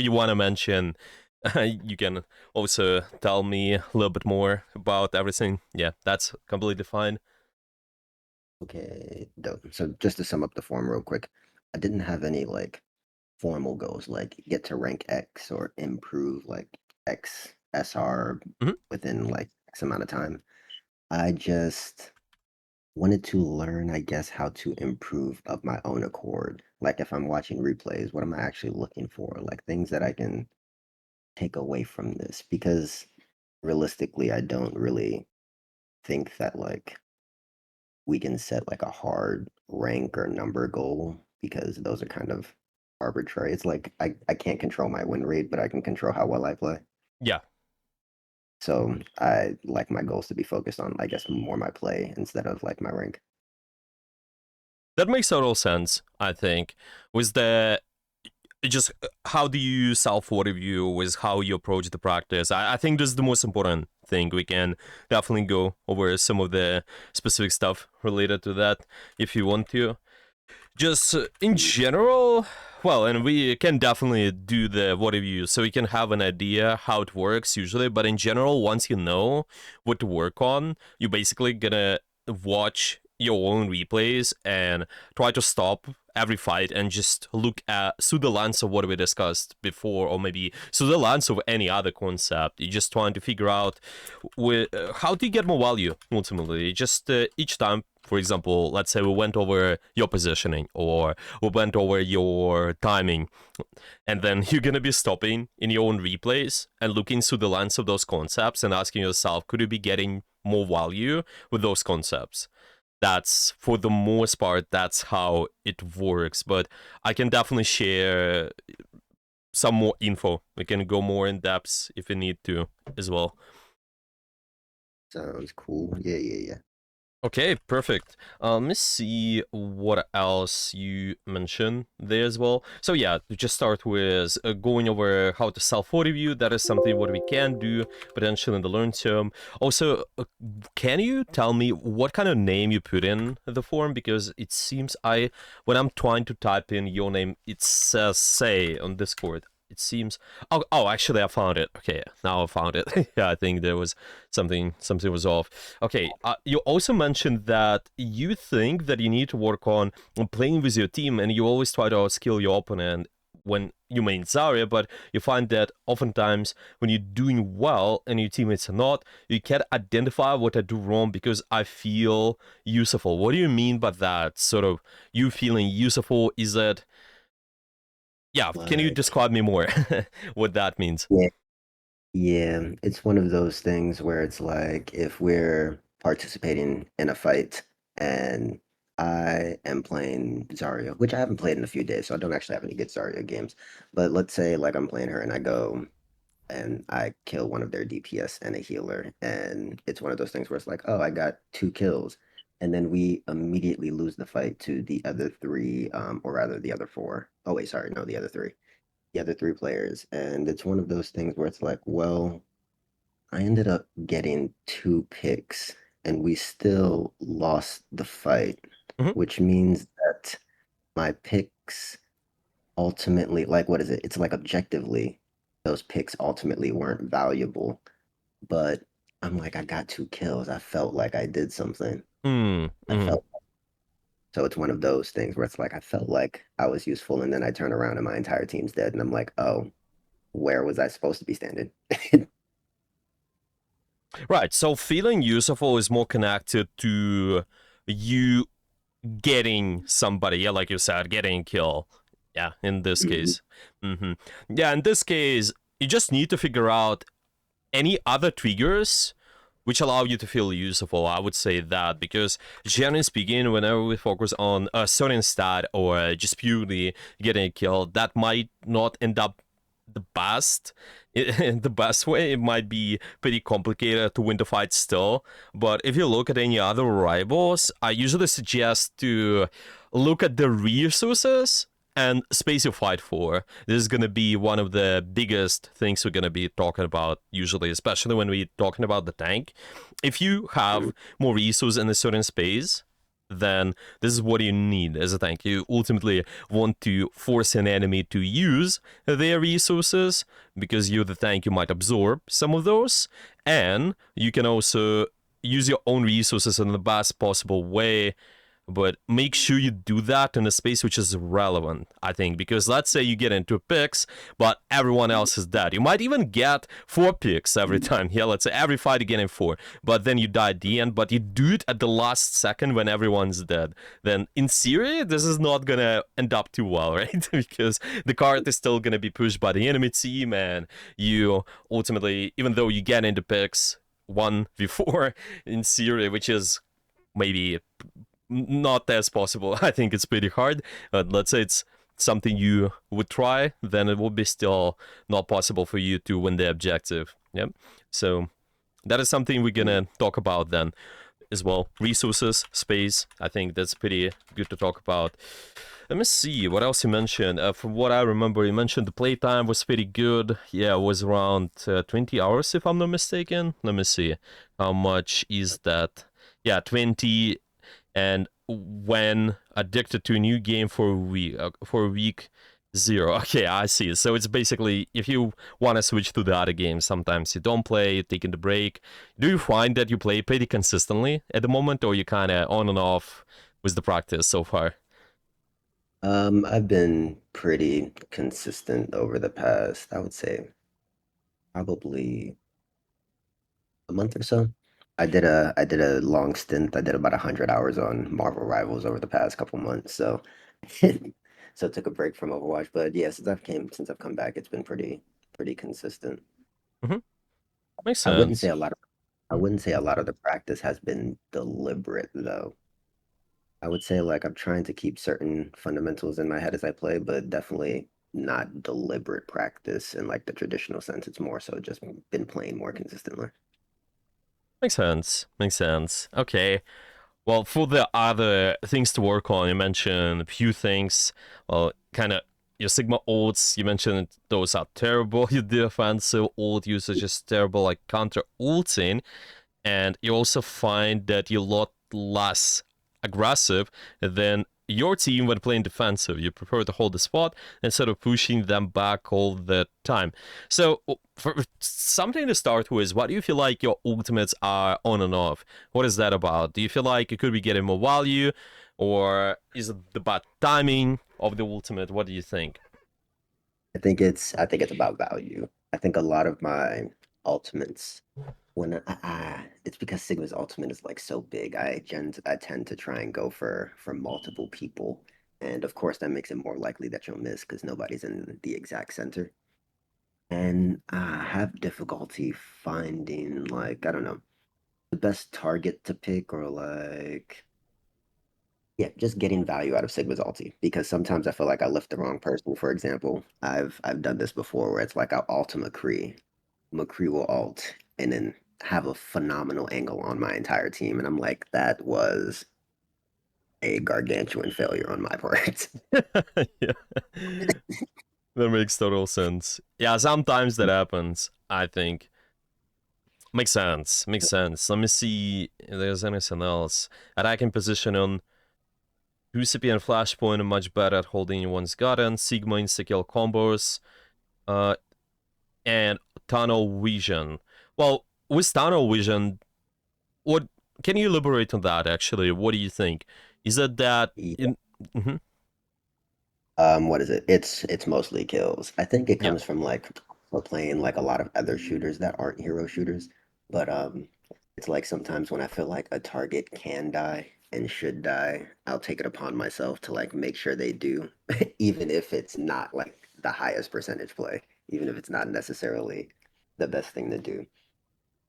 you want to mention, you can also tell me a little bit more about everything. Yeah, that's completely fine. Okay, dope. So just to sum up the form real quick, I didn't have any like formal goals like get to rank X or improve like X SR Mhm. within like X amount of time. I just wanted to learn, I guess, how to improve of my own accord. Like if I'm watching replays, what am I actually looking for? Like things that I can take away from this because realistically, I don't really think that like we can set like a hard rank or number goal because those are kind of arbitrary. It's like I can't control my win rate, but I can control how well I play. Yeah, So I like my goals to be focused on, I guess, more my play instead of like my rank. that makes total sense, I think. With the just how do you self review with how you approach the practice? I think this is the most important thing. We can definitely go over some of the specific stuff related to that if you want to. Just in Mm. general, well, and we can definitely do the what review so you can have an idea how it works usually. But in general, once you know what to work on, you're basically gonna watch your own replays and try to stop every fight and just look at through the lens of what we discussed before, or maybe through the lens of any other concept. You're just trying to figure out how do you get more value ultimately. Just each time, for example, let's say we went over your positioning or we went over your timing, and then you're gonna be stopping in your own replays and looking through the lens of those concepts and asking yourself, could you be getting more value with those concepts? That's for the most part, that's how it works. But I can definitely share some more info. We can go more in depth if we need to as well. Sounds cool. Yeah, yeah, yeah. Okay, perfect. Let's see what else you mentioned there as well. So yeah, to just start with going over how to self-review. That is something what we can do potentially in the long term. Also, can you tell me what kind of name you put in the form? Because it seems when I'm trying to type in your name, it says say on Discord. It seems. Oh, actually, I found it. Okay, now I found it. Yeah, I think there was something was off. Okay, you also mentioned that you think that you need to work on playing with your team, and you always try to outskill your opponent when you main Zarya, but you find that oftentimes when you're doing well and your teammates are not, you can't identify what I do wrong because I feel useful. What do you mean by that? Sort of you feeling useful? Is that, yeah, can you Like, describe me more what that means? yeah, yeah, it's one of those things where it's like if we're participating in a fight and I am playing Zarya, which I haven't played in a few days, so I don't actually have any good Zarya games. But let's say like I'm playing her and I go and I kill one of their DPS and a healer. And it's one of those things where it's like, oh, I got 2 kills. And then we immediately lose the fight to the other three, or rather the other four. Oh, wait, sorry, no, the other three players. And it's one of those things where it's like, well, I ended up getting 2 picks and we still lost the fight, Hmm. which means that my picks ultimately, like, what is it? It's like objectively, those picks ultimately weren't valuable. But I'm like, I got 2 kills. I felt like I did something. Mm, I mm. felt so it's one of those things where it's like I felt like I was useful, and then I turn around and my entire team's dead, and I'm like, oh, where was I supposed to be standing? Right. So feeling useful is more connected to you getting somebody, yeah, like you said, getting a kill. Yeah, in this Mhm. case. hmm Yeah, in this case, you just need to figure out any other triggers which allow you to feel useful. I would say that because generally speaking, whenever we focus on a certain stat or just purely getting a kill, that might not end up the best in the best way. It might be pretty complicated to win the fight still. But if you look at any other rivals, I usually suggest to look at the resources and space you fight for. This is going to be one of the biggest things we're going to be talking about usually, especially when we're talking about the tank. If you have more resources in a certain space, then this is what you need as a tank. You ultimately want to force an enemy to use their resources because you're the tank, you might absorb some of those, and you can also use your own resources in the best possible way, but make sure you do that in a space which is relevant, I think, because let's say you get into picks but everyone else is dead, you might even get 4 picks every time. Yeah, let's say every fight you get in 4, but then you die at the end, but you do it at the last second when everyone's dead. Then in theory this is not gonna end up too well, right? Because the card is still gonna be pushed by the enemy team, and you ultimately, even though you get into picks 1v4 in theory, which is maybe not as possible. I think it's pretty hard. Let's say it's something you would try, then it would be still not possible for you to win the objective. Yeah. So that is something we're gonna talk about then as well. Resources, space. I think that's pretty good to talk about. Let me see what else you mentioned. From what I remember, you mentioned the playtime was pretty good. Yeah, it was around 20 hours if I'm not mistaken. Let me see. How much is that? Yeah, 20, and when addicted to a new game for a week, 0. Okay, I see. So it's basically if you want to switch to the other game, sometimes you don't play, you're taking the break. Do you find that you play pretty consistently at the moment, or you kind of on and off with the practice so far? I've been pretty consistent over the past, I would say, probably a month or so. I did a long stint. I did about 100 hours on Marvel Rivals over the past couple months. So so took a break from Overwatch. But yeah, since I've come back, it's been pretty consistent. Hmm. Makes I wouldn't say sense. a lot of I wouldn't say a lot of the practice has been deliberate though. I would say like I'm trying to keep certain fundamentals in my head as I play, but definitely not deliberate practice in like the traditional sense. It's more so just been playing more consistently. Makes sense. Makes sense. Okay. Well, for the other things to work on, you mentioned a few things. Well, kind of your Sigma ults, you mentioned those are terrible. Your defensive ult usage is terrible, like counter ulting. And you also find that you're a lot less aggressive than your team when playing defensive. You prefer to hold the spot instead of pushing them back all the time. So, for something to start with, what do you feel like your ultimates are on and off? What is that about? Do you feel like you could be getting more value, or is it the bad timing of the ultimate? What do you think? I think it's about value. I think a lot of my ultimates it's because Sigma's ultimate is like so big. I tend to try and go for multiple people, and of course that makes it more likely that you'll miss because nobody's in the exact center. And I have difficulty finding like I don't know the best target to pick or like yeah, just getting value out of Sigma's ulti because sometimes I feel like I lift the wrong person. For example, I've done this before where it's like I'll ult a McCree. McCree will ult and then have a phenomenal angle on my entire team. And I'm like, that was a gargantuan failure on my part. Yeah. That makes total sense. Yeah, sometimes that happens, I think. Makes sense. Makes sense. Let me see if there's anything else. Attacking position on Recipe and Flashpoint are much better at holding one's garden. Sigma insta-kill combos. Uh, and Tunnel Vision. Well, with Tunnel Vision, what can you elaborate on that? Actually, what do you think? Is it that Yeah. in? Mhm. What is it? It's mostly kills. I think it Yeah. comes from like we're playing like a lot of other shooters that aren't hero shooters. But it's like sometimes when I feel like a target can die and should die, I'll take it upon myself to like make sure they do, even if it's not like the highest percentage play, even if it's not necessarily the best thing to do.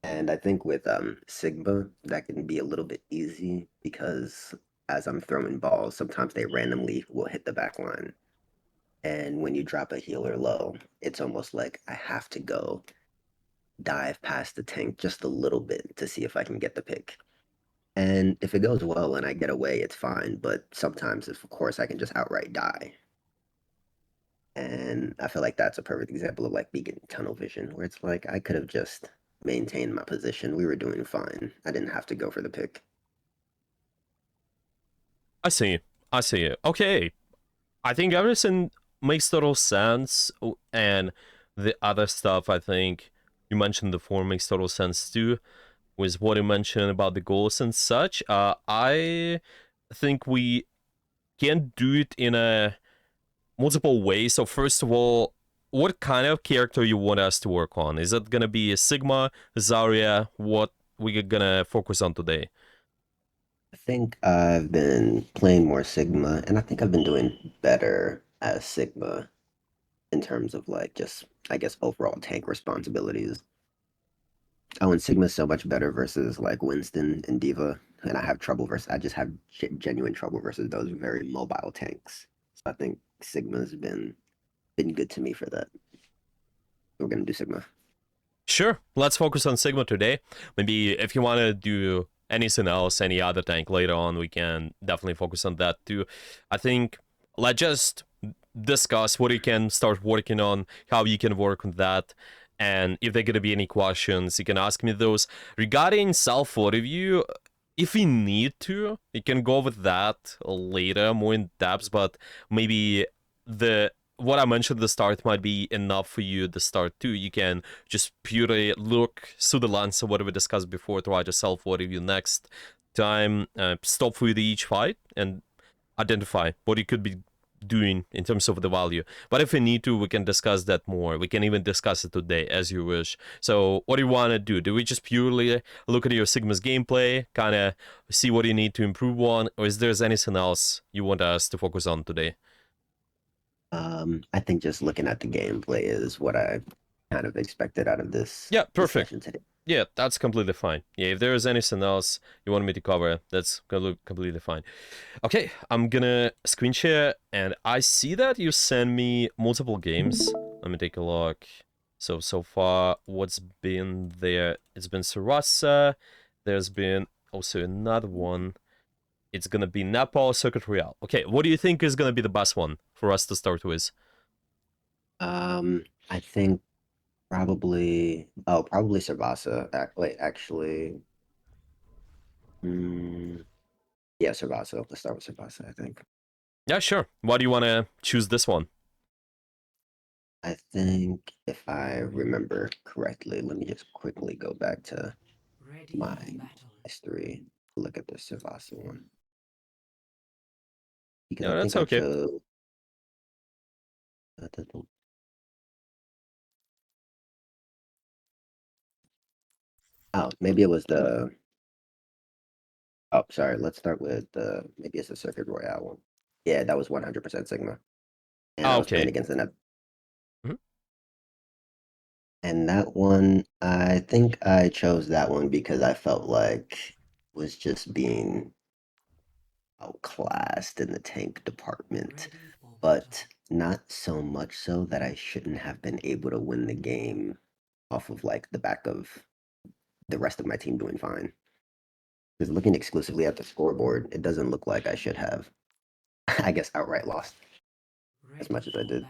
And I think with Sigma, that can be a little bit easy because as I'm throwing balls, sometimes they randomly will hit the back line. And when you drop a healer low, it's almost like I have to go dive past the tank just a little bit to see if I can get the pick. And if it goes well and I get away, it's fine. But sometimes, if of course, I can just outright die. And I feel like that's a perfect example of like beacon tunnel vision, where it's like I could have just maintained my position. We were doing fine. I didn't have to go for the pick. I see. I see. Okay. I think everything makes total sense, and the other stuff, I think you mentioned the form makes total sense too, with what you mentioned about the goals and such. I think we can do it in a multiple ways. So first of all, what kind of character you want us to work on? Is it gonna be a Sigma, Zarya? What we're gonna focus on today? I think I've been playing more Sigma, and I think I've been doing better as Sigma in terms of like just, I guess, overall tank responsibilities. Oh, and Sigma's so much better versus like Winston and Diva, and I just have genuine trouble versus those very mobile tanks. So I think Sigma's been good to me for that. We're gonna do Sigma. Sure, let's focus on Sigma today. Maybe if you want to do anything else, any other tank later on, we can definitely focus on that too. I think let's just discuss what you can start working on, how you can work on that, and if there are gonna be any questions, you can ask me those. Regarding self review, if we need to, you can go with that later, more in depth, but maybe the what I mentioned at the start might be enough for you at the start too. You can just purely look through the lens of what we discussed before, try to self review next time, stop with each fight, and identify what you could be doing in terms of the value. But if we need to, we can discuss that more. We can even discuss it today as you wish. So what do you want to do? Do we just purely look at your Sigma's gameplay, kind of see what you need to improve on, or is there anything else you want us to focus on today? I think just looking at the gameplay is what I kind of expected out of Yeah, this perfect. session today. Yeah, that's completely fine. Yeah, if there is anything else you want me to cover, that's completely fine. Okay, I'm gonna screen share, and I see that you send me multiple games. Let me take a look. So far, what's been there? It's been Sarasa. There's been also another one. It's gonna be Nepal Circuit Royale. Okay, what do you think is gonna be the best one for us to start with? I think probably Sarvasa. Wait, actually, mm, yeah, Sarvasa. Let's start with Sarvasa, I think. Yeah, sure. Why do you want to choose this one? I think if I remember correctly, let me just quickly go back to my history, look at the Sarvasa one. Because I Yeah, that's think I okay. chose oh, maybe it was the oh, sorry, let's start with the maybe it's the Circuit Royale one. Yeah, that was 100% Sigma. And I was playing Okay. against an Mhm. and that one, I think I chose that one because I felt like was just being outclassed in the tank department, but not so much so that I shouldn't have been able to win the game off of like the back of the rest of my team doing fine. Because looking exclusively at the scoreboard, it doesn't look like I should have, I guess, outright lost as much as I did.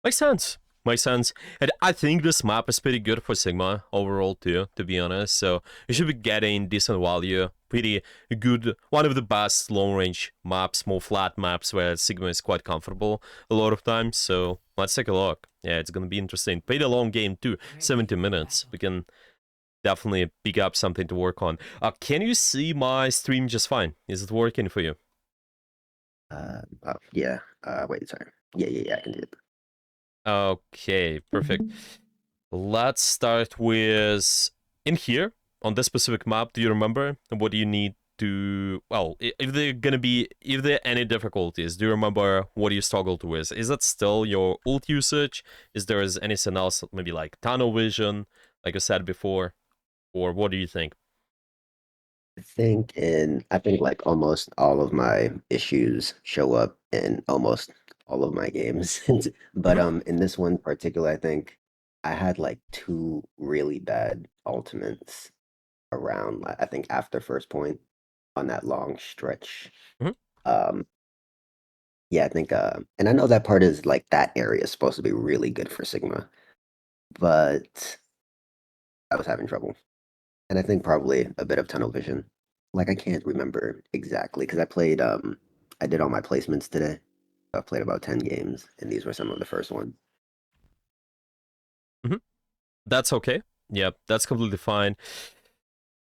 Makes sense. Makes sense. And I think this map is pretty good for Sigma overall too, to be honest. So you should be getting decent value. Pretty good. One of the best long range maps, more flat maps where Sigma is quite comfortable a lot of times. So let's take a look. Yeah, it's gonna be interesting. Pretty long game too. 70 minutes. We can definitely pick up something to work on. Can you see my stream just fine? Is it working for you? Oh, yeah. Wait, sorry. Yeah, I can do it. Okay, perfect. Let's start with in here on this specific map. Do you remember what do you need to? Well, if there gonna be if there are any difficulties, do you remember what you struggled with? Is that still your ult usage? Is there is anything else, maybe like tunnel vision, like I said before, or what do you think? I think like almost all of my issues show up in almost all of my games. But Mhm. in this one particular, I think I had like two really bad ultimates around I think after first point on that long stretch. Mhm. Um yeah, I think and I know that part is like that area is supposed to be really good for Sigma, but I was having trouble. And I think probably a bit of tunnel vision. like I can't remember exactly because I did all my placements today. I played about 10 games, and these were some of the first ones. Hmm. That's okay. Yep, that's completely fine.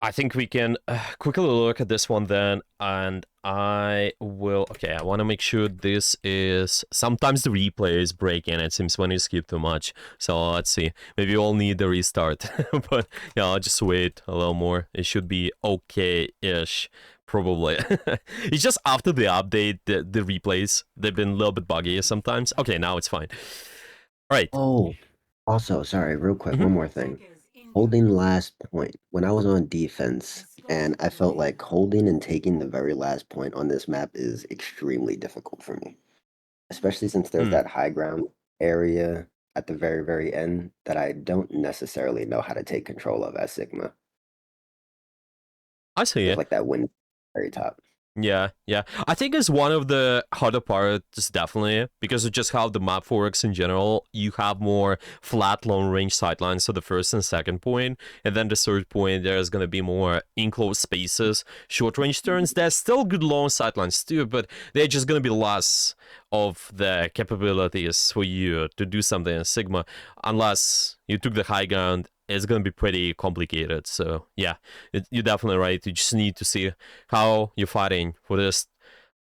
I think we can quickly look at this one then, and I will. Okay, I want to make sure this is. Sometimes the replay is breaking. It seems when you skip too much. So let's see. Maybe we'll need the restart, but yeah, I'll just wait a little more. It should be okay-ish, probably. It's just after the update, the replays they've been a little bit buggy sometimes. Okay, now it's fine. All right. Oh, also, sorry, real quick, Mm-hmm. one more thing. Holding last point. When I was on defense, and I felt like holding and taking the very last point on this map is extremely difficult for me, especially since there's Mm, that high ground area at the very, very end that I don't necessarily know how to take control of as Sigma. I see There's it. like that wind very top. Yeah, yeah. I think it's one of the harder parts, definitely, because of just how the map works in general. You have more flat, long range sightlines, so the first and second point, and then the third point, there's going to be more enclosed spaces, short range turns. There's still good long sightlines too, but they're just going to be less of the capabilities for you to do something in Sigma, unless you took the high ground. It's going to be pretty complicated. So, yeah, you're definitely right. You just need to see how you're fighting for this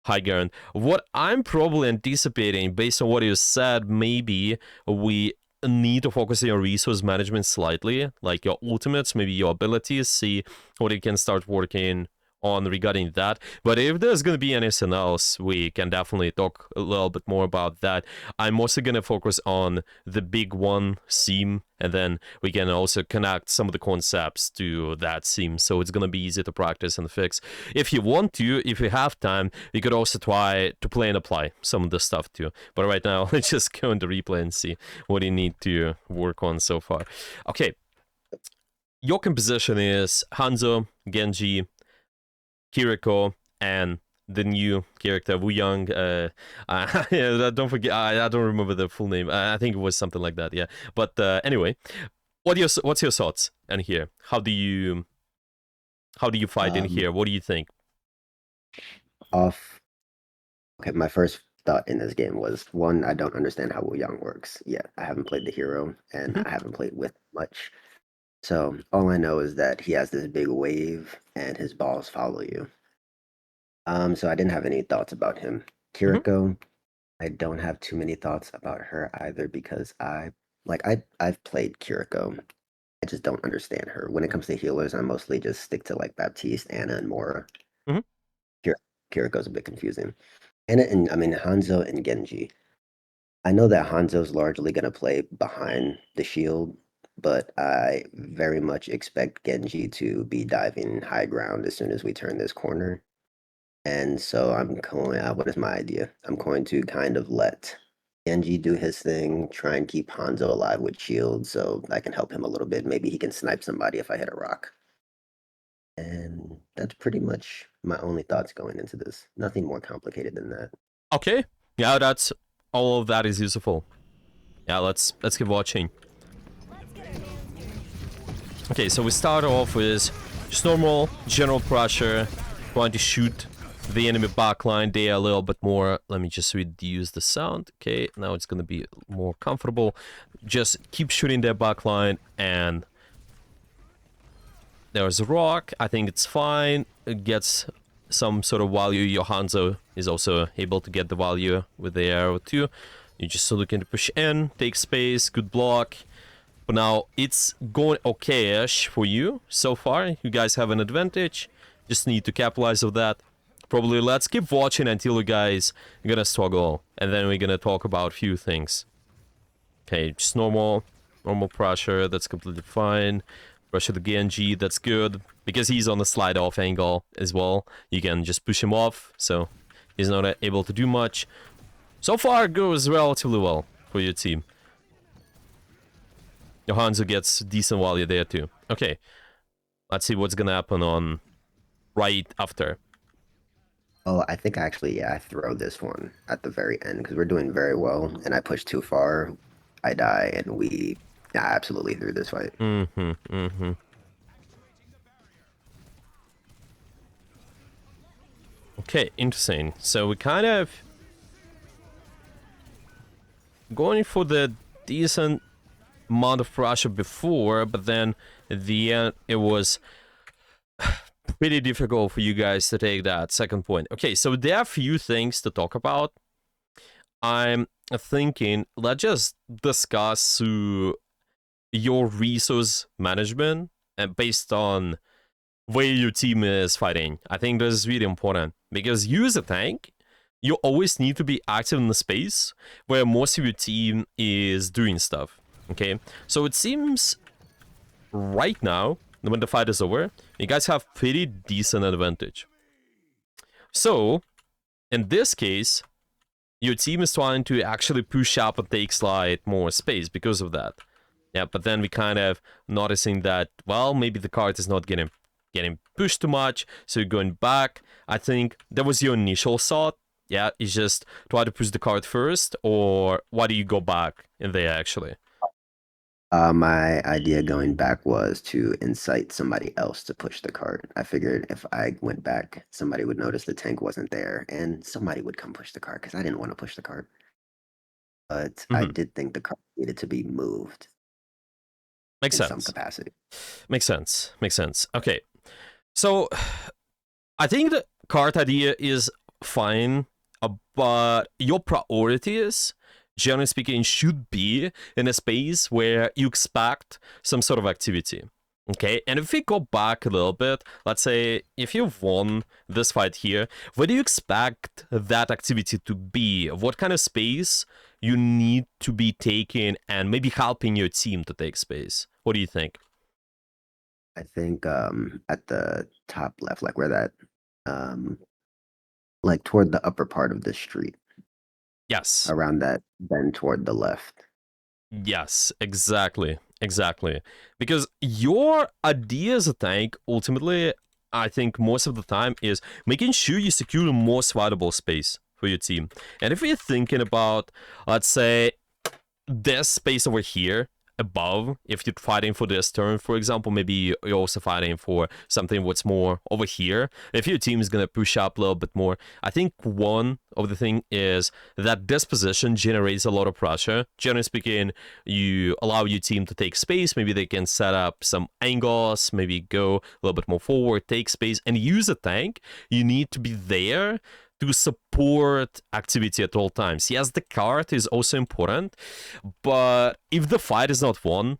high ground. What I'm probably anticipating, based on what you said, maybe we need to focus on your resource management slightly, like your ultimates, maybe your abilities, see what you can start working on regarding that. But if there's going to be anything else, we can definitely talk a little bit more about that. I'm also going to focus on the big one theme, and then we can also connect some of the concepts to that theme, so it's going to be easy to practice and fix. If you want to, if you have time, you could also try to play and apply some of the stuff too. But right now, let's just go into replay and see what you need to work on so far. Okay, your composition is Hanzo, Genji, Kiriko, and the new character Wu Yang. Yeah, don't forget. I don't remember the full name. I think it was something like that. Yeah. But anyway, what's your thoughts in here? How do you fight in Um, here? What do you think? off. Okay, my first thought in this game was one, I don't understand how Wu Yang works yet. I haven't played the hero and Mhm, I haven't played with much. So all I know is that he has this big wave and his balls follow you. So I didn't have any thoughts about him. mhm, Kiriko, I don't have too many thoughts about her either because I've played Kiriko. I just don't understand her. When it comes to healers, I mostly just stick to like Baptiste, Anna, and Mora. mhm. Kir- Kiriko's a bit confusing. And I mean Hanzo and Genji. I know that Hanzo's largely gonna play behind the shield, but I very much expect Genji to be diving high ground as soon as we turn this corner. And so I'm going, what is my idea? I'm going to kind of let Genji do his thing, try and keep Hanzo alive with shield so I can help him a little bit. Maybe he can snipe somebody if I hit a rock. And that's pretty much my only thoughts going into this. Nothing more complicated than that. Okay. Yeah, that's all of that is useful. Yeah, let's keep watching. Okay, so we start off with just normal general pressure, trying to shoot the enemy backline. They are a little bit more. Let me just reduce the sound. Okay, now it's gonna be more comfortable. Just keep shooting their backline, and there's a rock. I think it's fine. It gets some sort of value. Johanzo is also able to get the value with the arrow too. You're just looking to push in, take space, good block. But now it's going okay-ish for you so far. You guys have an advantage. Just need to capitalize on that. Probably let's keep watching until you guys are gonna struggle, and then we're gonna talk about a few things. Okay, just normal pressure. That's completely fine. Pressure the Genji. That's good because he's on the slide off angle as well. You can just push him off, so he's not able to do much. So far, it goes relatively well for your team. Johanzo gets decent value there too. Okay, let's see what's gonna happen on right after. Oh, I think actually, yeah, I throw this one at the very end because we're doing very well, and I push too far, I die, and yeah, I absolutely threw this fight. Mm-hmm. Okay, interesting. So we kind of going for the decent amount of pressure before, but then at the end it was pretty difficult for you guys to take that second point. Okay, so there are a few things to talk about. I'm thinking let's just discuss your resource management and based on where your team is fighting. I think this is really important because you as a tank, you always need to be active in the space where most of your team is doing stuff. Okay, so it seems right now when the fight is over, you guys have pretty decent advantage. So in this case, your team is trying to actually push up and take slight more space because of that. Yeah, but then we kind of noticing that, well, maybe the card is not getting pushed too much, so you're going back. I think that was your initial thought. Yeah, is just try to push the card first, or why do you go back in there actually? My idea going back was to incite somebody else to push the cart. I figured if I went back, somebody would notice the tank wasn't there and somebody would come push the cart because I didn't want to push the cart. But I Hmm. did think the cart needed to be moved Makes in some sense. capacity. Makes sense. Makes sense. Okay, so I think the card idea is fine, but your priorities, generally speaking, should be in a space where you expect some sort of activity. Okay, and if we go back a little bit, let's say if you've won this fight here, where do you expect that activity to be? What kind of space you need to be taking and maybe helping your team to take space? What do you think? I think at the top left, like where that um like toward the upper part of the street, Yes. around that bend toward the left. Yes, exactly. Exactly. Because your idea as a tank, ultimately, I think most of the time is making sure you secure the most valuable space for your team. And if you're thinking about, let's say, this space over here above, if you're fighting for this turn, for example, maybe you're also fighting for something what's more over here. If your team is going to push up a little bit more, I think one of the thing is that this position generates a lot of pressure. Generally speaking, you allow your team to take space. Maybe they can set up some angles, maybe go a little bit more forward, take space, and use a tank. You need to be there to support activity at all times. Yes, the card is also important, but if the fight is not won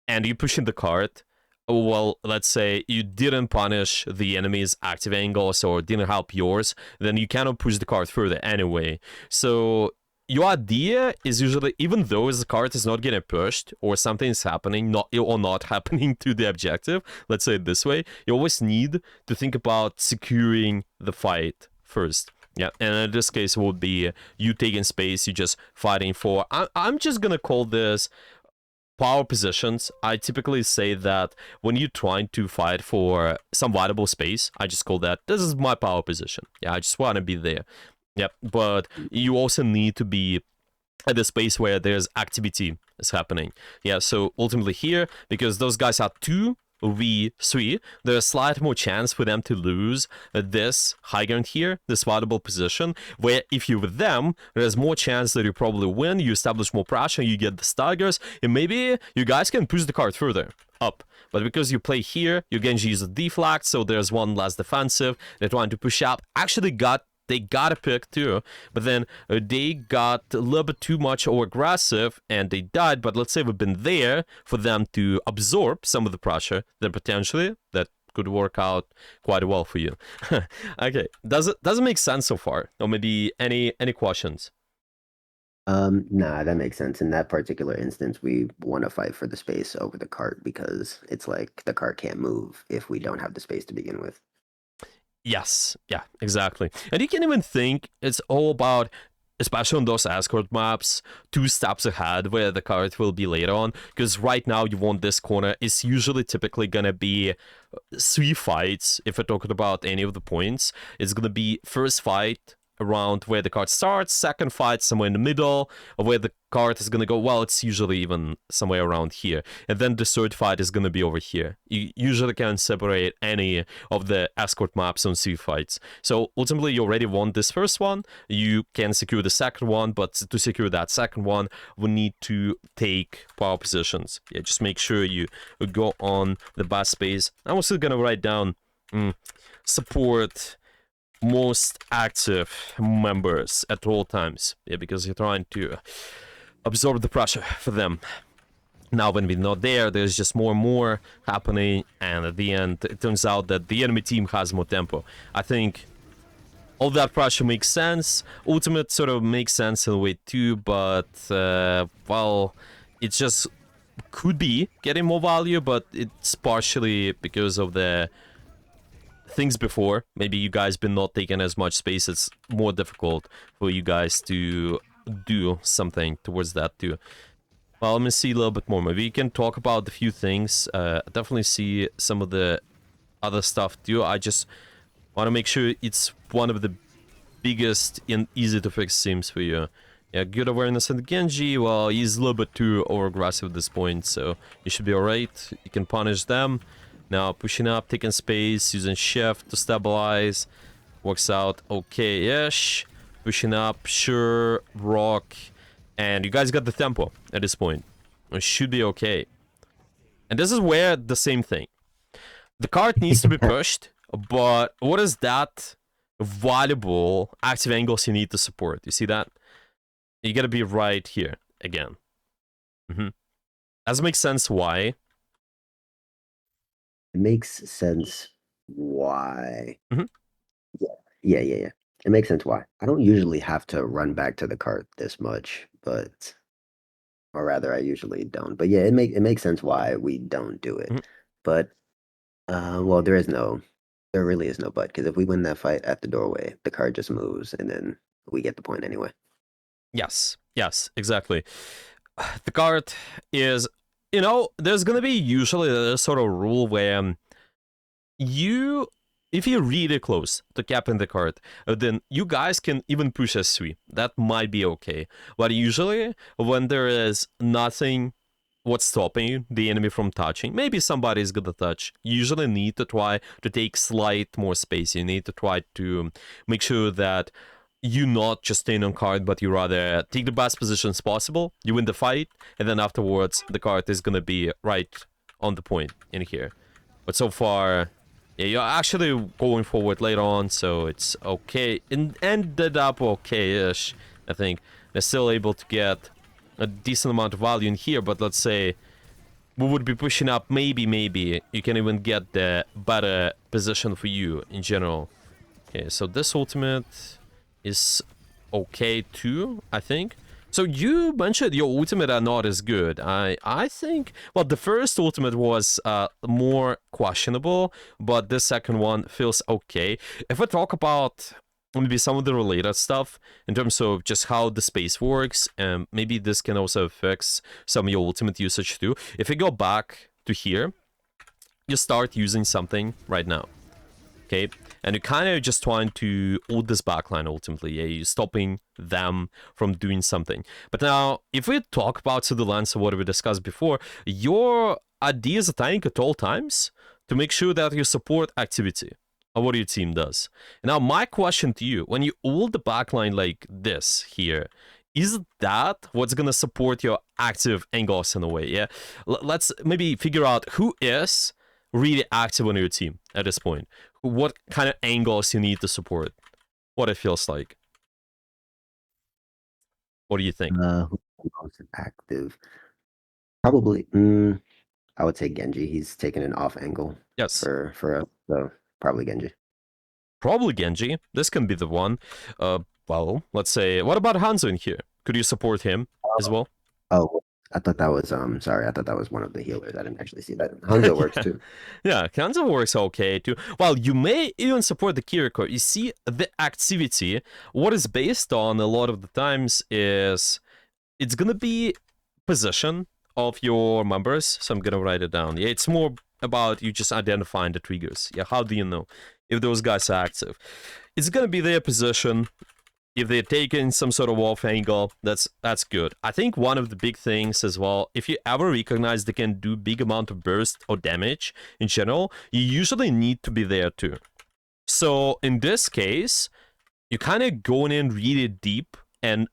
and you push in the card, well, let's say you didn't punish the enemy's active angles or didn't help yours, then you cannot push the card further anyway. So your idea is usually, even though the card is not getting pushed or something is happening not happening to the objective, let's say it this way, you always need to think about securing the fight first. Yeah, and in this case, it would be you taking space, you just fighting for. I'm just gonna call this power positions. I typically say that when you're trying to fight for some valuable space, I just call that this is my power position. Yeah, I just want to be there. Yep, but you also need to be at the space where there's activity is happening. Yeah, so ultimately here, because those guys are 2v3, there's a slight more chance for them to lose this high ground here, this valuable position, where if you're with them, there's more chance that you probably win, you establish more pressure, you get the staggers, and maybe you guys can push the card further up. But because you play here, your Genji is a deflect, so there's one less defensive, they're trying to push up, actually they got a pick too, but then they got a little bit too much or aggressive and they died. But let's say we've been there for them to absorb some of the pressure, then potentially that could work out quite well for you. Okay, does it make sense so far? Or maybe any questions? Nah, that makes sense. In that particular instance, we want to fight for the space over the cart because it's like the cart can't move if we don't have the space to begin with. Yes, yeah, exactly. And you can even think it's all about, especially on those escort maps, 2 steps ahead where the card will be later on. Because right now you want this corner. It's usually typically gonna be 3 fights. If we're talking about any of the points, it's gonna be first fight around where the card starts, second fight somewhere in the middle, or where the card is gonna go. Well, it's usually even somewhere around here, and then the third fight is gonna be over here. You usually can't separate any of the escort maps on C fights. So ultimately, you already won this first one. You can secure the second one, but to secure that second one, we need to take power positions. Yeah, just make sure you go on the bus space. I'm also gonna write down support most active members at all times. Yeah, because you're trying to absorb the pressure for them. Now, when we're not there, there's just more and more happening, and at the end, it turns out that the enemy team has more tempo. I think all that pressure makes sense. Ultimate sort of makes sense in a way too, but, well, it just could be getting more value, but it's partially because of the things before. Maybe you guys been not taking as much space. It's more difficult for you guys to do something towards that too. Well, let me see a little bit more. Maybe you can talk about a few things. Definitely see some of the other stuff too. I just want to make sure it's one of the biggest and easy to fix sims for you. Yeah, good awareness on Genji. Well, he's a little bit too over-aggressive at this point, so you should be alright. You can punish them. Now, pushing up, taking space, using shift to stabilize. Works out okay-ish. Pushing up, sure, rock. And you guys got the tempo at this point. It should be okay. And this is where the same thing. The card needs to be pushed, but what is that valuable active angles you need to support? You see that? You gotta be right here again. Does it make sense why? It makes sense why. Mhm. Yeah. It makes sense why. I don't usually have to run back to the cart this much, but or rather I usually don't. But yeah, it makes sense why we don't do it. Mhm. But well, there really is no but, because if we win that fight at the doorway, the card just moves and then we get the point anyway. Yes, exactly. The card is, there's gonna be usually a sort of rule where if you're really close to capping the card, then you guys can even push S3. That might be okay. But usually, when there is nothing what's stopping the enemy from touching, maybe somebody's gonna touch. You usually need to try to take slight more space. You need to try to make sure that you not just staying on card, but you rather take the best positions possible. You win the fight, and then afterwards, the card is gonna be right on the point in here. But so far, yeah, you're actually going forward later on, so it's okay. It ended up okay-ish, I think. They're still able to get a decent amount of value in here, but let's say we would be pushing up. Maybe you can even get the better position for you in general. Okay, so this ultimate is okay too, I think. So you mentioned your ultimate are not as good. I think, well, the first ultimate was more questionable, but the second one feels okay. If I talk about maybe some of the related stuff in terms of just how the space works, and maybe this can also affect some of your ultimate usage too. If you go back to here, you start using something right now. Okay, and you're kind of just trying to hold this backline ultimately. Yeah, you're stopping them from doing something. But now, if we talk about through the lens of what we discussed before, your idea is a tank at all times to make sure that you support activity of what your team does. Now, my question to you, when you hold the backline like this here, is that what's gonna support your active angles in a way? Yeah, let's maybe figure out who is really active on your team at this point. What kind of angles you need to support? What it feels like. What do you think? Who's the most active? Probably, I would say Genji. He's taking an off angle Yes, for us, so probably Genji. probably Genji. This can be the one. Well, let's say, what about Hanzo in here? Could you support him as well? Oh, I thought that was sorry, I thought that was one of the healers. I didn't actually see that. Hanzo works Yeah, too. yeah, Hanzo works okay too. Well, you may even support the Kiriko. You see, the activity, what is based on a lot of the times is it's gonna be position of your members. So I'm gonna write it down. Yeah, it's more about you just identifying the triggers. Yeah, how do you know if those guys are active? It's gonna be their position. If they're taking some sort of off angle, that's good. I think one of the big things as well, if you ever recognize they can do big amount of burst or damage in general, you usually need to be there too. So in this case, you're kind of going in really deep, and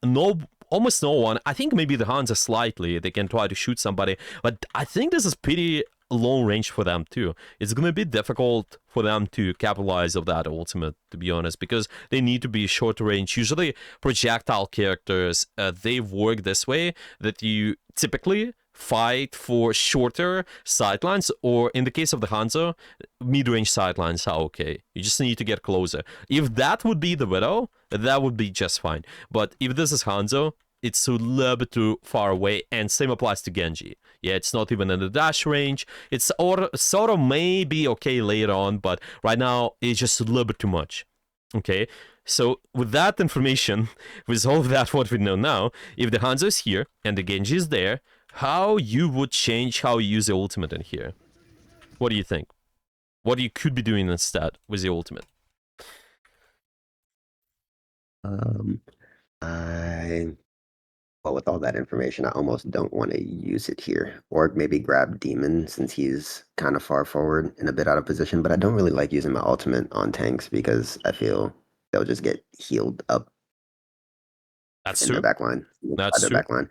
almost no one. I think maybe the Hansa slightly, they can try to shoot somebody, but I think this is pretty long range for them too. It's gonna be difficult for them to capitalize of that ultimate, to be honest, because they need to be short range. Usually projectile characters, they work this way, that you typically fight for shorter sidelines, or in the case of the Hanzo, mid-range sidelines are okay. You just need to get closer. If that would be the Widow, that would be just fine. But if this is Hanzo, it's a little bit too far away, and same applies to Genji. Yeah, it's not even in the dash range. It's sort of maybe okay later on, but right now it's just a little bit too much. Okay, so with that information, with all of that what we know now, if the Hanzo is here and the Genji is there, how you would change how you use the ultimate in here? What do you think? What you could be doing instead with the ultimate? Um, I Well, with all that information, I almost don't want to use it here. Or maybe grab Demon since he's kind of far forward and a bit out of position. But I don't really like using my ultimate on tanks because I feel they'll just get healed up That's in their true. back line, by That's their true. back line.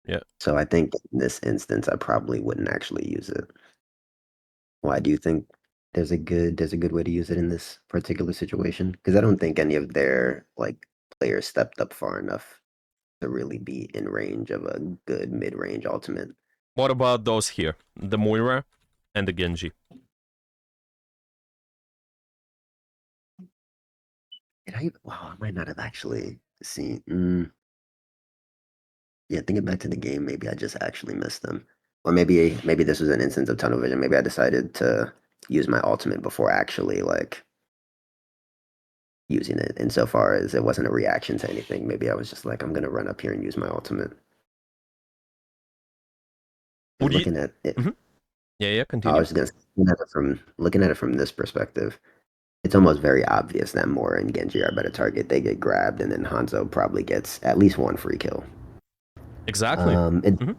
Yeah. So I think in this instance, I probably wouldn't actually use it. Why do you think there's a good way to use it in this particular situation? Because I don't think any of their like players stepped up far enough to really be in range of a good mid-range ultimate. What about those here? The Moira and the Genji. Wow, I might not have actually seen. Yeah, thinking back to the game, maybe I just actually missed them, or maybe this was an instance of tunnel vision. Maybe I decided to use my ultimate before actually like using it. Insofar as it wasn't a reaction to anything, maybe I was just like, I'm gonna run up here and use my ultimate. Would Because you? looking at it, Mhm. Yeah, yeah. I Continue. was just looking at it from this perspective. It's almost very obvious that Mora and Genji are a better target. They get grabbed, and then Hanzo probably gets at least one free kill. Exactly. Um, it, Hmm.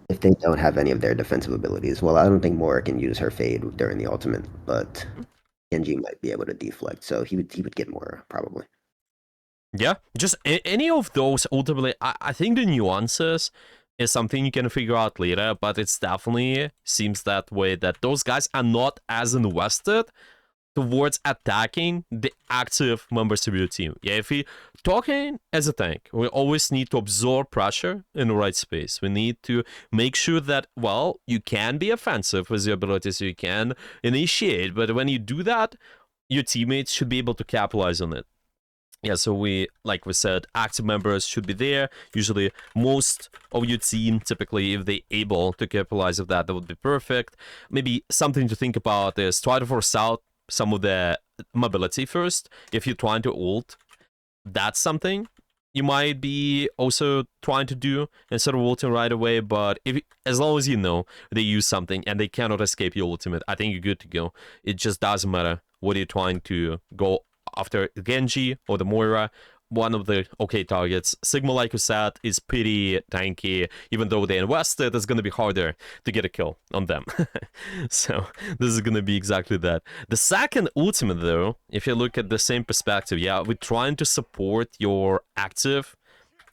if they don't have any of their defensive abilities, well, I don't think Mora can use her fade during the ultimate, but Genji might be able to deflect, so he would get Mora probably. Yeah, just any of those ultimately. I think the nuances is something you can figure out later, but it's definitely seems that way that those guys are not as invested towards attacking the active members of your team. Yeah, if we talking as a tank, we always need to absorb pressure in the right space. We need to make sure that, well, you can be offensive with your abilities, you can initiate, but when you do that, your teammates should be able to capitalize on it. Yeah, so like we said, active members should be there. Usually, most of your team, typically, if they able to capitalize of that, that would be perfect. Maybe something to think about is try to force out some of the mobility first. If you're trying to ult, that's something you might be also trying to do instead of ulting right away. But as long as you know they use something and they cannot escape your ultimate, I think you're good to go. It just doesn't matter what you're trying to go after, Genji or the Moira. One of the okay targets. Sigma, like you said, is pretty tanky. Even though they invested, it's going to be harder to get a kill on them. So this is going to be exactly that. The second ultimate, though, if you look at the same perspective, yeah, we're trying to support your active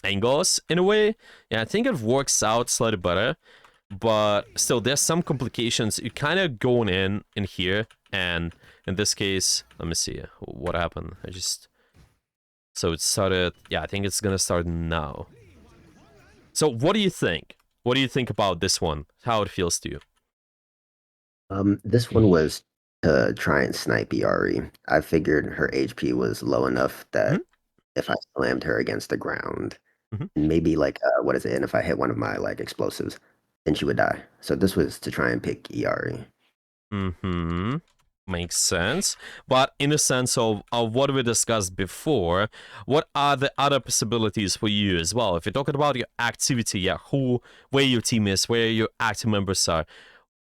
angles in a way. Yeah, I think it works out slightly better, but still, there's some complications. You're kind of going in here, and in this case, let me see what happened. So it started. Yeah, I think it's gonna start now. So what do you think? What do you think about this one? How it feels to you? This one was to try and snipe Yari. I figured her HP was low enough Hmm. that if I slammed her against the ground, Hmm. and maybe like what is it? And if I hit one of my like explosives, then she would die. So this was to try and pick Yari. Hmm. Makes sense. But in the sense of what we discussed before, what are the other possibilities for you as well? If you're talking about your activity, yeah, where your team is, where your active members are,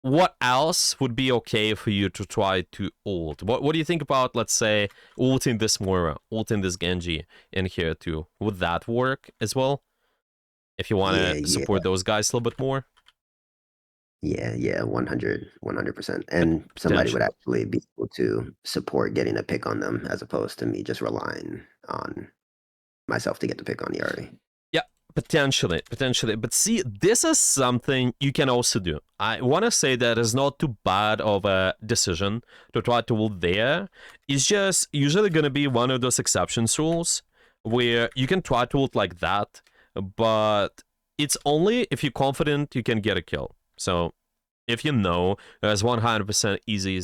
what else would be okay for you to try to ult? What do you think about, let's say, ulting this Moira, ulting this Genji in here too? Would that work as well? If you want Yeah, to yeah, support those guys a little bit more? yeah, 100%. And somebody would Potentially. actually be able to support getting a pick on them as opposed to me just relying on myself to get the pick on Yari. Yeah, potentially. But see, this is something you can also do. I want to say that it's not too bad of a decision to try to ult there. It's just usually going to be one of those exceptions rules where you can try to ult like that, but it's only if you're confident you can get a kill. So if you know there's 100% easy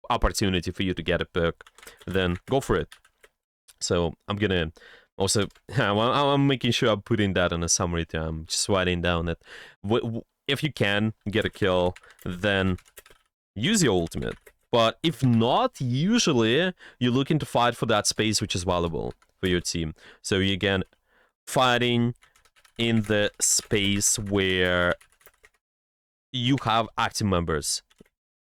opportunity for you to get a pick, then go for it. So I'm gonna also, I'm making sure I'm putting that in a summary too. I'm just writing down that if you can get a kill, then use your ultimate. But if not, usually you're looking to fight for that space which is valuable for your team. So you again fighting in the space where you have active members.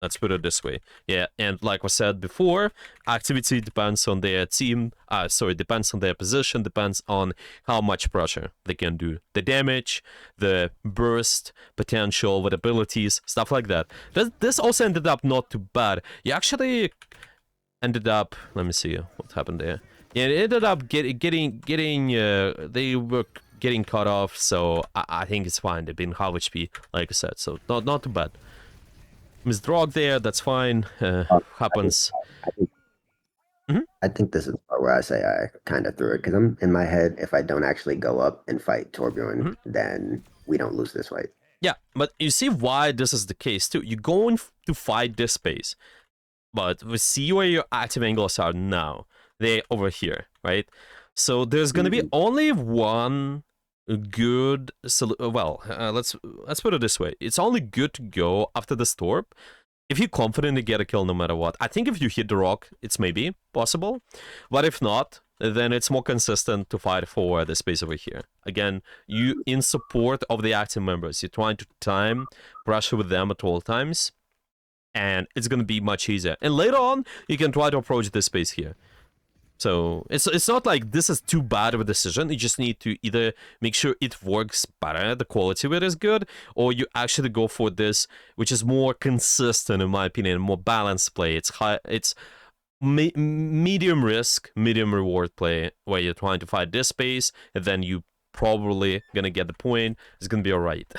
Let's put it this way. Yeah, and like I said before, activity depends on their team. Depends on their position, depends on how much pressure they can do. The damage, the burst, potential, with abilities, stuff like that. This also ended up not too bad. You actually ended up, let me see what happened there. Yeah, it ended up getting they were getting cut off, so I think it's fine. They've been half HP, like I said, so not too bad. Miss Drog there, that's fine. I think, Happens. I think, Mhm. I think this is the part where I say I kind of threw it because I'm in my head. If I don't actually go up and fight Torbjorn, Mhm. then we don't lose this fight. Yeah, but you see why this is the case too. You're going to fight this space, but we see where your active angles are now. They're over here, right? So there's gonna be Mhm. only one good. Let's put it this way. It's only good to go after the storm if you're confident to get a kill no matter what. I think if you hit the rock, it's maybe possible. But if not, then it's more consistent to fight for the space over here. Again, you in support of the active members. You're trying to time pressure with them at all times. And it's going to be much easier. And later on, you can try to approach this space here. So it's not like this is too bad of a decision. You just need to either make sure it works better, the quality of it is good, or you actually go for this, which is more consistent in my opinion, more balanced play. It's medium risk, medium reward play, where you're trying to fight this space, and then you probably gonna get the point. It's gonna be alright.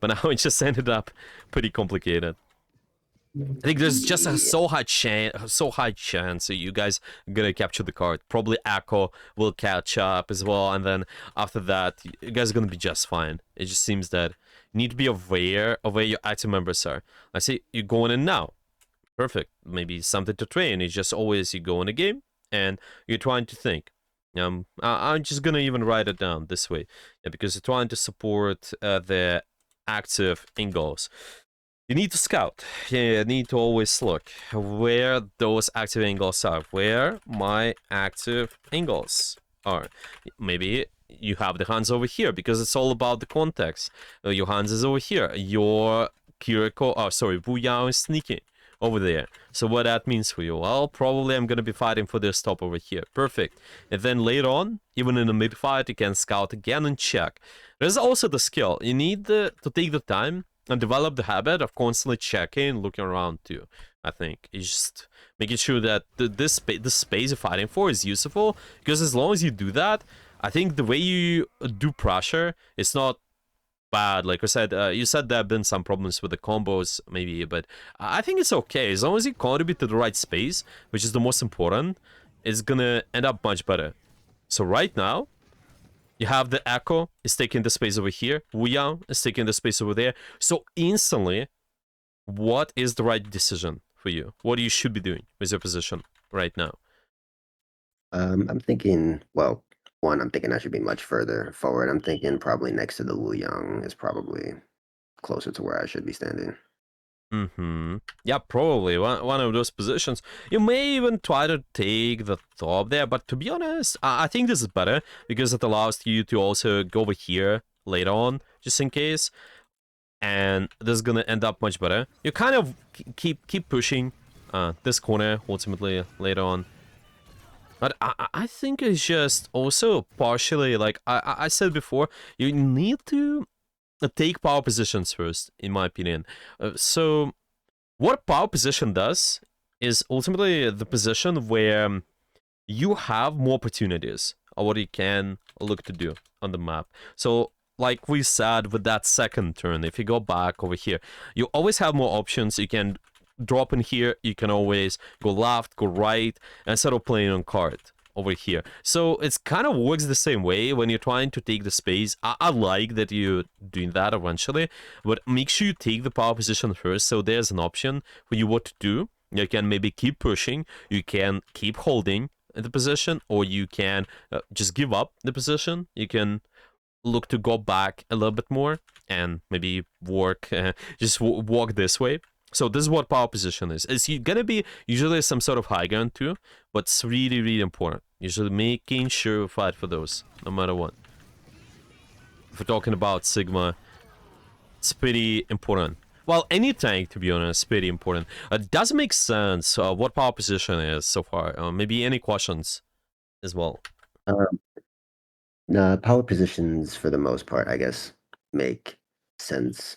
But now it just ended up pretty complicated. I think there's just a Yeah. so high chance that you guys are gonna capture the card. Probably Echo will catch up as well, and then after that, you guys are gonna be just fine. It just seems that you need to be aware of where your active members are. I see you're going in now. Perfect. Maybe something to train. It's just always you go in a game and you're trying to think. I'm just gonna even write it down this way, yeah, because you're trying to support the active angles. You need to scout. Yeah, you need to always look where those active angles are. Where my active angles are. Maybe you have the hands over here because it's all about the context. Your hands is over here. Your Wu Yao is sneaking over there. So what that means for you? Well, probably I'm gonna be fighting for this top over here. Perfect. And then later on, even in the mid fight, you can scout again and check. There's also the skill. You need to take the time and develop the habit of constantly checking, looking around too. I think it's just making sure that the space you're fighting for is useful. Because as long as you do that, I think the way you do pressure, it's not bad. Like I said, you said there have been some problems with the combos, maybe, but I think it's okay as long as you contribute to the right space, which is the most important. It's gonna end up much better. So right now, you have the Echo is taking the space over here. Wu Yang is taking the space over there. So instantly, what is the right decision for you? What you should be doing with your position right now? I'm thinking, well, one, I'm thinking I should be much further forward. I'm thinking probably next to the Wu Yang is probably closer to where I should be standing. Mm-hmm. Yeah, probably one of those positions. You may even try to take the top there, but to be honest, I think this is better because it allows you to also go over here later on, just in case. and this is gonna end up much better. You kind of keep pushing this corner ultimately later on. But I think it's just also partially like I said before, you need to take power positions first, in my opinion. So what power position does is ultimately the position where you have more opportunities of what you can look to do on the map. So like we said with that second turn, if you go back over here, you always have more options. You can drop in here, you can always go left, go right, instead of playing on card over here. So it's kind of works the same way when you're trying to take the space. I like that you're doing that eventually, but make sure you take the power position first, so there's an option for you what to do. You can maybe keep pushing, you can keep holding the position, or you can just give up the position. You can look to go back a little bit more and maybe work, just walk this way. So this is what power position is. It's gonna be usually some sort of high ground too, but it's really, really important. Usually making sure you fight for those, no matter what. If we're talking about Sigma, it's pretty important. Well, any tank, to be honest, is pretty important. Does it make sense what power position is so far? Maybe any questions as well? Um, nah, power positions for the most part, I guess, make sense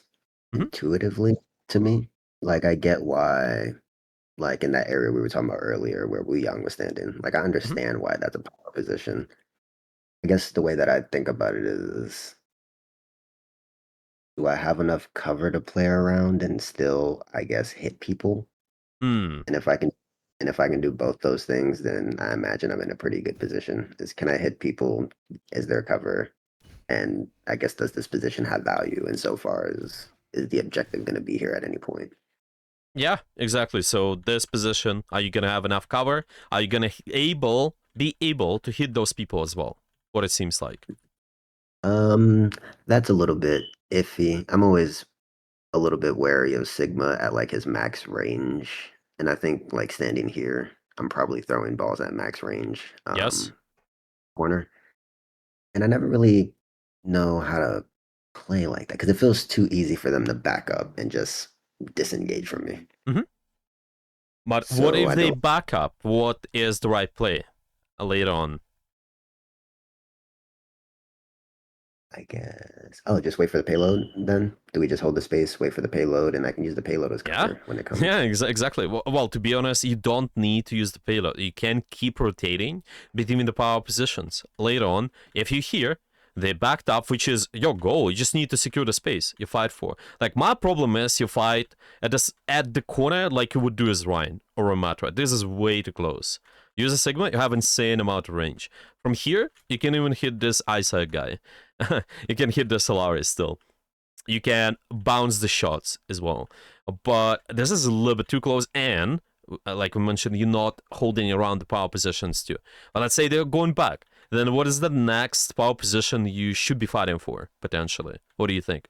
Mm-hmm, intuitively to me. Like I get why, like in that area we were talking about earlier where Wu Yang was standing. Like I mm-hmm, understand why that's a power position. I guess the way that I think about it is, do I have enough cover to play around and still, I guess, hit people? mm. And if I can, and if I can do both those things, then I imagine I'm in a pretty good position. Is can I hit people? Is there cover? And I guess does this position have value? And so far as is the objective going to be here at any point? Yeah, exactly. So this position, are you gonna have enough cover? Are you gonna be able to hit those people as well? What it seems like. Um, that's a little bit iffy. I'm always a little bit wary of Sigma at like his max range. And I think like standing here, I'm probably throwing balls at max range Yes. corner. And I never really know how to play like that because it feels too easy for them to back up and just disengage from me. Mm-hmm. But what So if I they don't, back up? What is the right play later on? I guess. Oh, just wait for the payload then? Do we just hold the space, wait for the payload, and I can use the payload as Yeah, cover when it yeah, comes? exactly. Well, to be honest, you don't need to use the payload. You can keep rotating between the power positions. Later on, if you hear they backed up, which is your goal, you just need to secure the space you fight for. Like my problem is you fight at the corner like you would do as Ryan or a Matra. This is way too close. Use a Sigma, you have insane amount of range. From here, you can even hit this eyesight guy. You can hit the Solaris still. You can bounce the shots as well. But this is a little bit too close, and like we mentioned, you're not holding around the power positions too. But let's say they're going back. Then what is the next power position you should be fighting for, potentially? What do you think?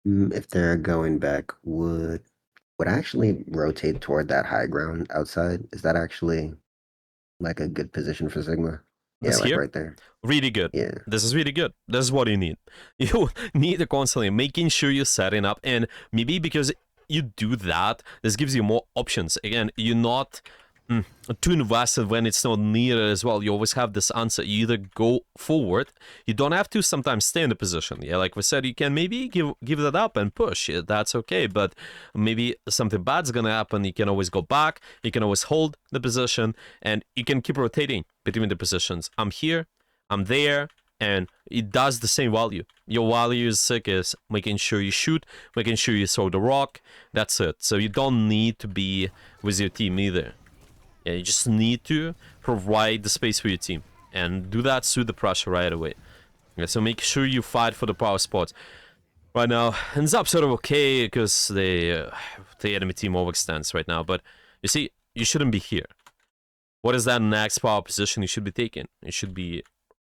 If they're going back, would I actually rotate toward that high ground outside? Is that actually like a good position for Sigma? Yeah, This like here? right there. Really good. Yeah. This is really good. This is what you need. You need to constantly making sure you're setting up, and maybe because you do that, this gives you more options. Again, you're not mm, too invested when it's not needed as well. You always have this answer. You either go forward. You don't have to sometimes stay in the position. Yeah, like we said, you can maybe give that up and push. Yeah, that's okay. But maybe something bad's gonna happen. You can always go back. You can always hold the position, and you can keep rotating between the positions. I'm here. I'm there, and it does the same value. Your value is sick is making sure you shoot, making sure you throw the rock. That's it. So you don't need to be with your team either. Yeah, you just need to provide the space for your team and do that through the pressure right away. Yeah, so make sure you fight for the power spots. Right now, ends up sort of okay because the enemy team overextends right now. But you see, you shouldn't be here. What is that next power position you should be taking? It should be,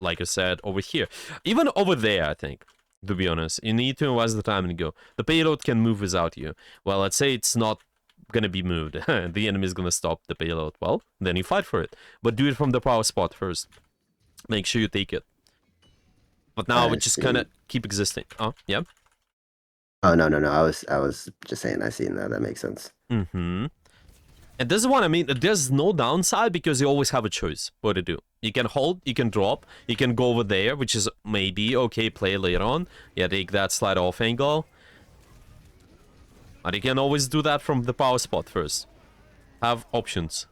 like I said, over here. Even over there, I think, to be honest. You need to invest the time and go. The payload can move without you. Well, let's say it's not gonna be moved. The enemy is gonna stop the payload. Well, then you fight for it. But do it from the power spot first. Make sure you take it. But now we I just kind of see. keep existing. Oh, yeah? Oh no, no, no. I was just saying I seen that. That makes sense. Mm-hmm. And this is what I mean. There's no downside because you always have a choice what to do. You can hold, you can drop, you can go over there, which is maybe okay play later on. Yeah, take that slide off angle. But you can always do that from the power spot first. Have options.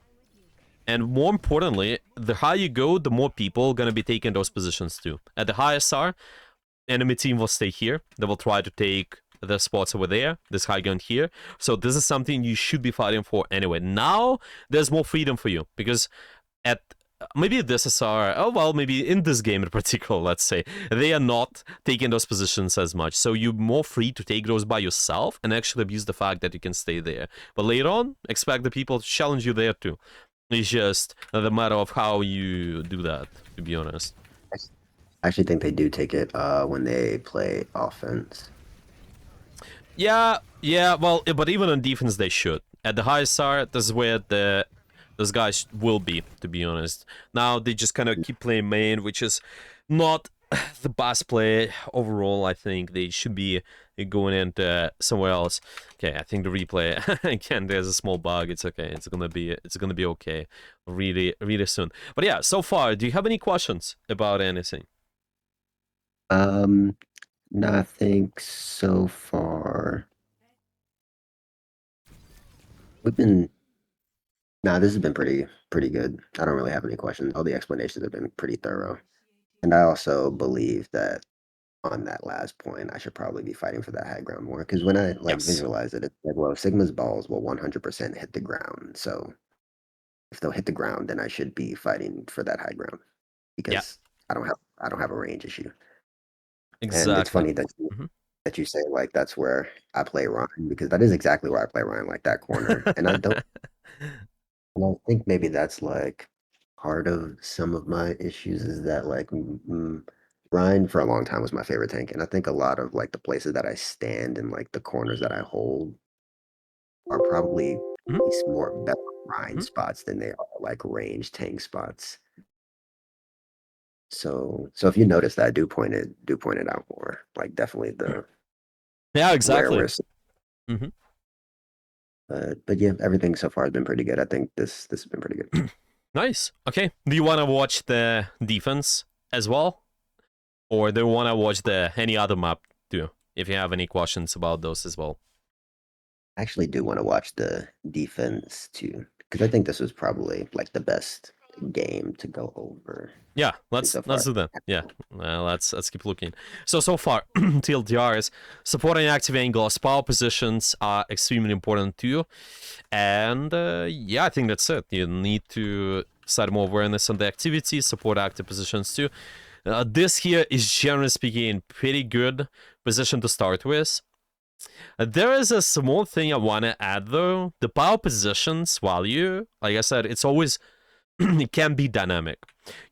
And more importantly, the higher you go, the more people gonna be taking those positions too. At the highest star, enemy team will stay here. They will try to take the spots over there, this high ground here. So this is something you should be fighting for anyway. Now there's more freedom for you because at maybe this SR, oh well, maybe in this game in particular, let's say, they are not taking those positions as much. So you're more free to take those by yourself and actually abuse the fact that you can stay there. But later on, expect the people to challenge you there too. It's just the matter of how you do that, to be honest. I actually think they do take it when they play offense. Yeah, yeah, well, but even on defense, they should. At the highest star, this is where those guys will be, to be honest. Now they just kind of keep playing main, which is not the best play overall. I think they should be going into somewhere else. Okay, I think the replay again. There's a small bug. It's okay. It's gonna be okay, really, really soon. But yeah, so far, do you have any questions about anything? Um, no, I think so far we've been. Nah, this has been pretty good. I don't really have any questions. All the explanations have been pretty thorough, and I also believe that on that last point, I should probably be fighting for that high ground more because when I like Yes. visualize it, it's like, well, Sigma's balls will 100% hit the ground. So if they'll hit the ground, then I should be fighting for that high ground Yeah. because I don't have a range issue. And it's Exactly. funny that Hmm. you say like that's where I play Ryan because that is exactly where I play Ryan, like that corner. And I don't. And I think maybe that's like part of some of my issues is that like Ryan for a long time was my favorite tank, and I think a lot of like the places that I stand and like the corners that I hold are probably at Hmm. least more better Ryan Hmm. spots than they are like range tank spots. So if you notice that, do point it out more. Like definitely the Yeah, where exactly. we're. Hmm. But yeah, everything so far has been pretty good. I think this has been pretty good. Nice. Okay. Do you want to watch the defense as well? Or do you want to watch the any other map too? If you have any questions about those as well. I actually do want to watch the defense too, because I think this was probably like the best game to go over Yeah, so let's far. do that. Yeah, let's keep looking. So far, TLDRs supporting active angles, power positions are extremely important too, and yeah, I think that's it. You need to start more awareness on the activities, support active positions too. This here is generally speaking pretty good position to start with. There is a small thing I want to add though. The power positions value, like I said, it's always it can be dynamic.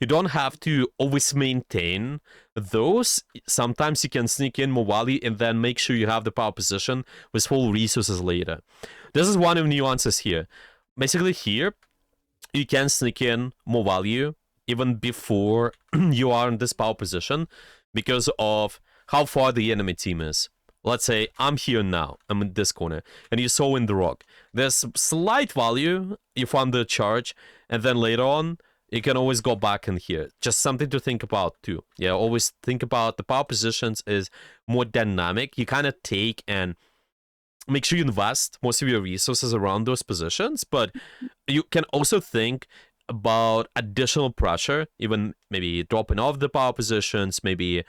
You don't have to always maintain those. Sometimes you can sneak in more value and then make sure you have the power position with full resources later. This is one of the nuances here. Basically here, you can sneak in more value even before you are in this power position because of how far the enemy team is. Let's say I'm here now, I'm in this corner, and you saw in the rock. There's slight value, you found the charge, and then later on, you can always go back in here. Just something to think about too. Yeah, always think about the power positions is more dynamic. You kind of take and make sure you invest most of your resources around those positions, but you can also think about additional pressure, even maybe dropping off the power positions, maybe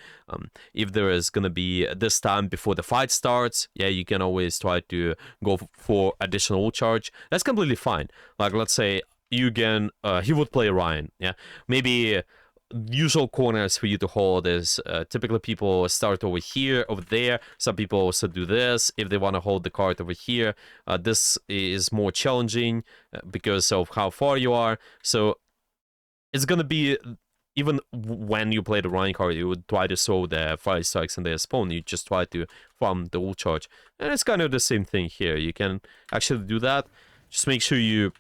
if there is going to be this time before the fight starts, yeah, you can always try to go for additional charge. That's completely fine. Like, let's say you can, he would play Ryan, yeah, maybe usual corners for you to hold is typically people start over here, over there. Some people also do this if they want to hold the card over here. This is more challenging because of how far you are. So it's gonna be even when you play the Ryan card, you would try to sow the fire strikes in their spawn. You just try to farm the ult charge, and it's kind of the same thing here. You can actually do that. Just make sure you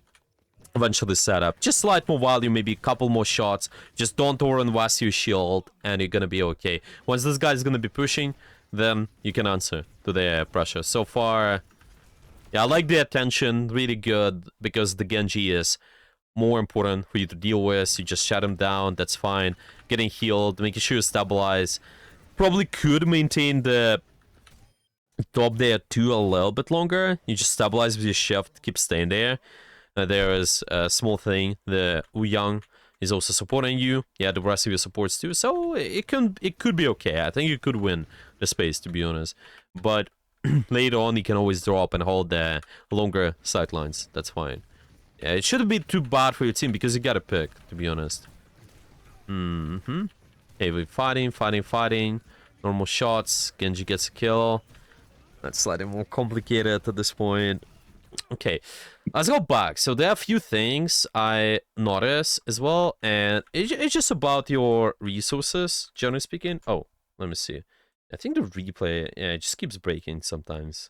eventually set up. Just slight more value, maybe a couple more shots. Just don't over-invest your shield, and you're gonna be okay. Once this guy's gonna be pushing, then you can answer to their pressure. So far, yeah, I like the attention, really good, because the Genji is more important for you to deal with. You just shut him down, that's fine. Getting healed, making sure you stabilize. Probably could maintain the top there too a little bit longer. You just stabilize with your shift, keep staying there. There is a small thing, the Uyang is also supporting you. Yeah, the rest of your supports too. So it could be okay. I think you could win the space, to be honest. But later on, you can always drop and hold the longer sidelines. That's fine. Yeah, it shouldn't be too bad for your team because you got a pick, to be honest. Hey, we're fighting. Normal shots. Genji gets a kill. That's slightly more complicated at this point. Okay, let's go back. So there are a few things I notice as well, and it's just about your resources, generally speaking. Oh, let me see. I think the replay, yeah, it just keeps breaking sometimes.